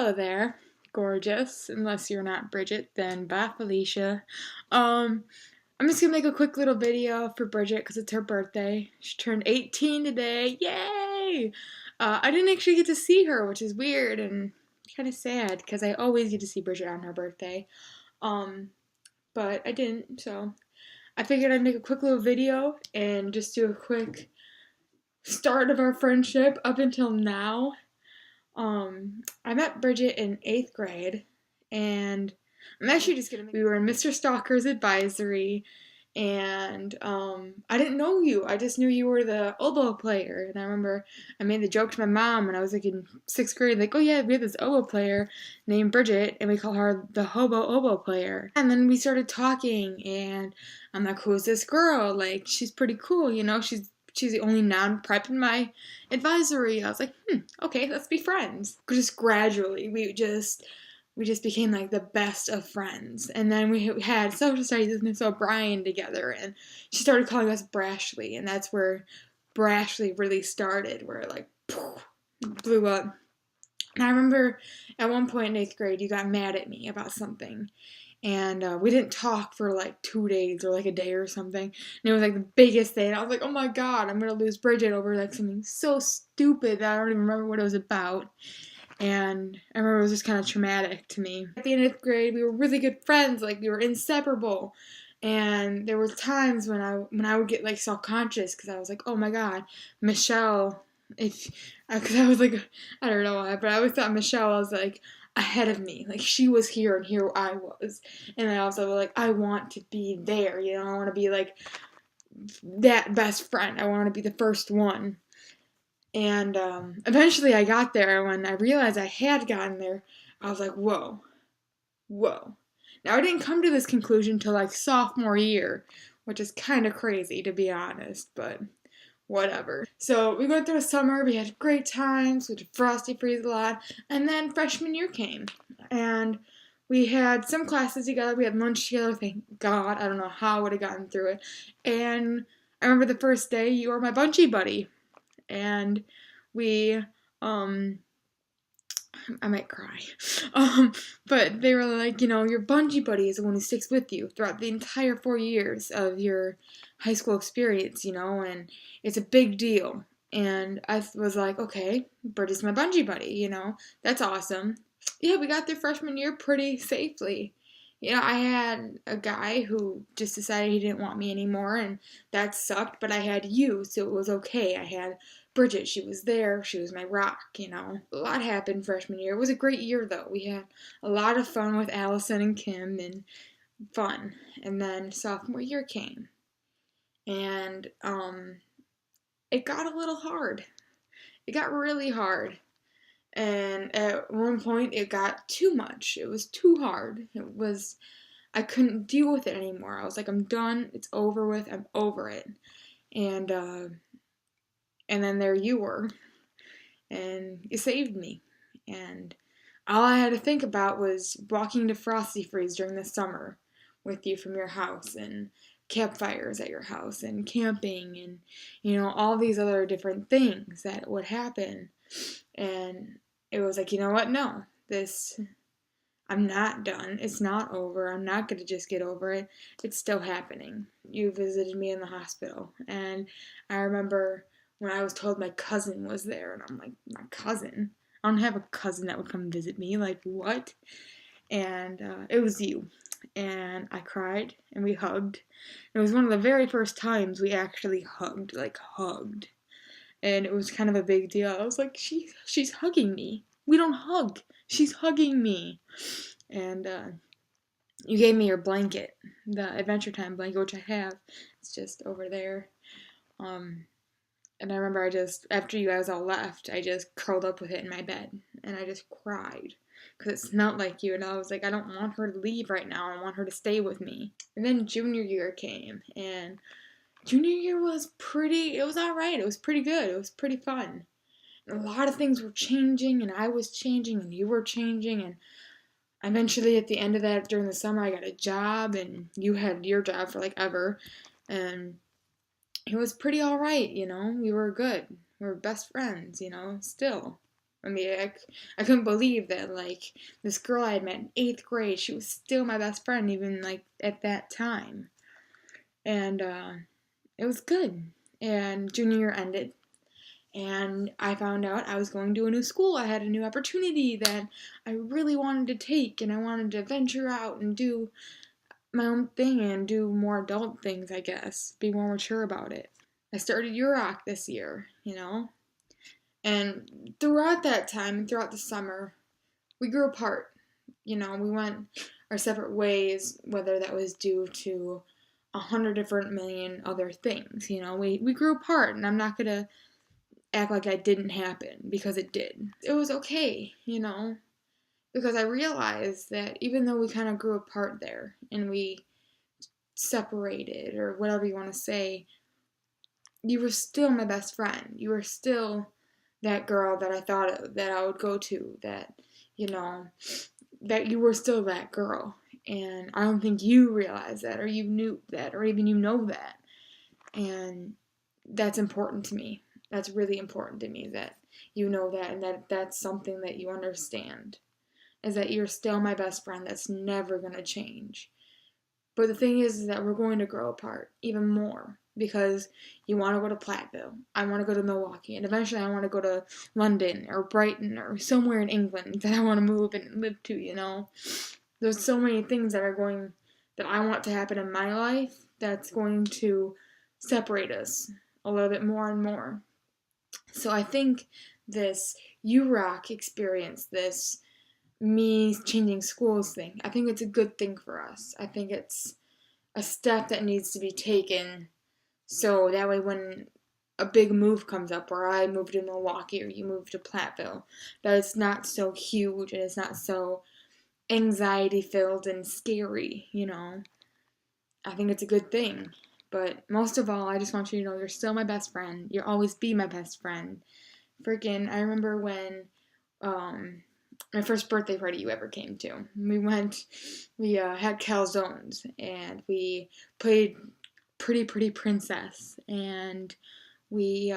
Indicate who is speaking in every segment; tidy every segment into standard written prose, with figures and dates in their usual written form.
Speaker 1: Hello there, gorgeous. Unless you're not Bridget, then bye, Felicia. Um, I'm just gonna make a quick little video for Bridget because it's her birthday. She turned 18 today. Yay! I didn't actually get to see her, which is weird and kind of sad because I always get to see Bridget on her birthday. Um, but I didn't, so I figured I'd make a quick little video and just do a quick start of our friendship up until now. I met Bridget in 8th grade, and I'm actually just gonna. We were in Mr. Stalker's advisory, and I didn't know you. I just knew you were the oboe player, and I remember I made the joke to my mom when I was like in 6th grade, like, oh yeah, we have this oboe player named Bridget, and we call her the hobo oboe player. And then we started talking, and I'm like, who's this girl? Like, she's pretty cool, you know. She's the only non-prep in my advisory. I was like, okay, let's be friends. Just gradually, we just became like the best of friends. And then we had social studies with Miss O'Brien together, and she started calling us Brashley, and that's where Brashley really started, where it like blew up. And I remember at one point in 8th grade, you got mad at me about something. And we didn't talk for like 2 days or like a day or something. And it was like the biggest thing. I was like, oh my god, I'm gonna lose Bridget over like something so stupid that I don't even remember what it was about. And I remember it was just kind of traumatic to me. At the end of 8th grade, we were really good friends. Like, we were inseparable. And there were times when I would get like self-conscious because I was like, oh my god, Michelle. Because I was like, I don't know why, but I always thought Michelle was like ahead of me. Like, she was here and here I was. And I also was like, I want to be there, you know, I want to be like that best friend. I want to be the first one. And eventually I got there. When I realized I had gotten there, I was like, whoa, whoa. Now, I didn't come to this conclusion till like sophomore year, which is kind of crazy to be honest, but whatever. So we went through a summer, we had great times, we did Frosty Freeze a lot, and then freshman year came. And we had some classes together, we had lunch together, thank God. I don't know how I would have gotten through it. And I remember the first day, you were my bungee buddy. And we, I might cry. But they were like, you know, your bungee buddy is the one who sticks with you throughout the entire 4 years of your high school experience, you know, and it's a big deal. And I was like, okay, Bridget's my bungee buddy, you know, that's awesome. Yeah, we got through freshman year pretty safely. You know, I had a guy who just decided he didn't want me anymore, and that sucked, but I had you, so it was okay. I had Bridget, she was there, she was my rock, you know. A lot happened freshman year. It was a great year, though. We had a lot of fun with Allison and Kim, and fun. And then sophomore year came, and it got a little hard. It got really hard. And at one point, it got too much. It was too hard. I couldn't deal with it anymore. I was like, I'm done. It's over with. I'm over it. And then there you were, and you saved me. And all I had to think about was walking to Frosty Freeze during the summer with you from your house, and campfires at your house, and camping, and, you know, all these other different things that would happen. And it was like, you know what? No, I'm not done. It's not over. I'm not going to just get over it. It's still happening. You visited me in the hospital, and I remember when I was told my cousin was there, and I'm like, my cousin? I don't have a cousin that would come visit me. Like, what? And it was you. And I cried, and we hugged. It was one of the very first times we actually hugged, like hugged. And it was kind of a big deal. I was like, she's hugging me. We don't hug. She's hugging me. And you gave me your blanket, the Adventure Time blanket, which I have. It's just over there. And I remember after you guys all left, I just curled up with it in my bed. And I just cried. Because it smelled like you. And I was like, I don't want her to leave right now. I want her to stay with me. And then junior year came. And junior year was it was alright. It was pretty good. It was pretty fun. And a lot of things were changing, and I was changing, and you were changing, and eventually at the end of that, during the summer, I got a job, and you had your job for like ever, and it was pretty alright, you know. We were good. We were best friends, you know, still. I mean, I couldn't believe that, like, this girl I had met in 8th grade, she was still my best friend, even, like, at that time. And, it was good. And junior year ended, and I found out I was going to a new school. I had a new opportunity that I really wanted to take, and I wanted to venture out and do my own thing and do more adult things, I guess, be more mature about it. I started UROC this year, and throughout that time, throughout the summer, we grew apart. We went our separate ways, whether that was due to 100 different million other things. We grew apart, and I'm not gonna act like that didn't happen, because it did. It was okay, because I realized that even though we kind of grew apart there and we separated, or whatever you want to say, you were still my best friend. You were still that girl that I thought that I would go to, that, that you were still that girl. And I don't think you realized that, or you knew that, or even you know that. And that's important to me. That's really important to me, that you know that, and that's something that you understand, is that you're still my best friend. That's never going to change. But the thing is that we're going to grow apart even more, because you want to go to Platteville, I want to go to Milwaukee, and eventually I want to go to London or Brighton or somewhere in England that I want to move and live to. There's so many things that I want to happen in my life that's going to separate us a little bit more and more. So I think this UROC experience, this me changing schools thing, I think it's a good thing for us. I think it's a step that needs to be taken, so that way when a big move comes up, where I move to Milwaukee or you move to Platteville, that it's not so huge and it's not so anxiety filled and scary. I think it's a good thing. But most of all, I just want you to know you're still my best friend. You'll always be my best friend. Freaking, I remember when my first birthday party you ever came to. We had calzones, and we played Pretty Pretty Princess, and we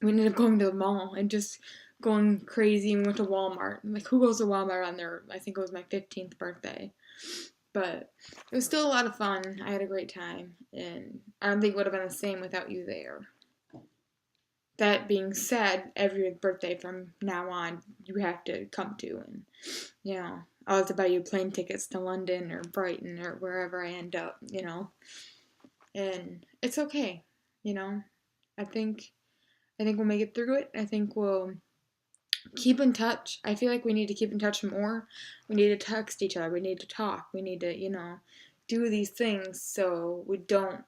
Speaker 1: ended up going to the mall and just going crazy, and we went to Walmart. Like, who goes to Walmart on their, I think it was my 15th birthday. But it was still a lot of fun. I had a great time, and I don't think it would have been the same without you there. That being said, every birthday from now on, you have to come to, and, I'll have to buy you plane tickets to London or Brighton or wherever I end up, and it's okay, I think we'll make it through it. I think we'll keep in touch. I feel like we need to keep in touch more. We need to text each other. We need to talk. We need to, do these things so we don't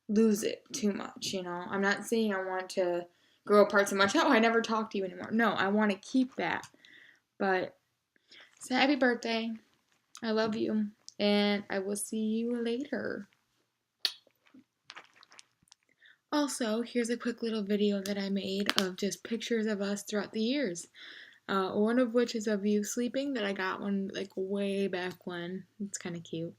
Speaker 1: lose it too much, I'm not saying I want to grow apart so much. Oh, I never talk to you anymore. No, I want to keep that. But, so happy birthday. I love you. And I will see you later. Also, here's a quick little video that I made of just pictures of us throughout the years. One of which is of you sleeping, that I got one like way back when. It's kind of cute.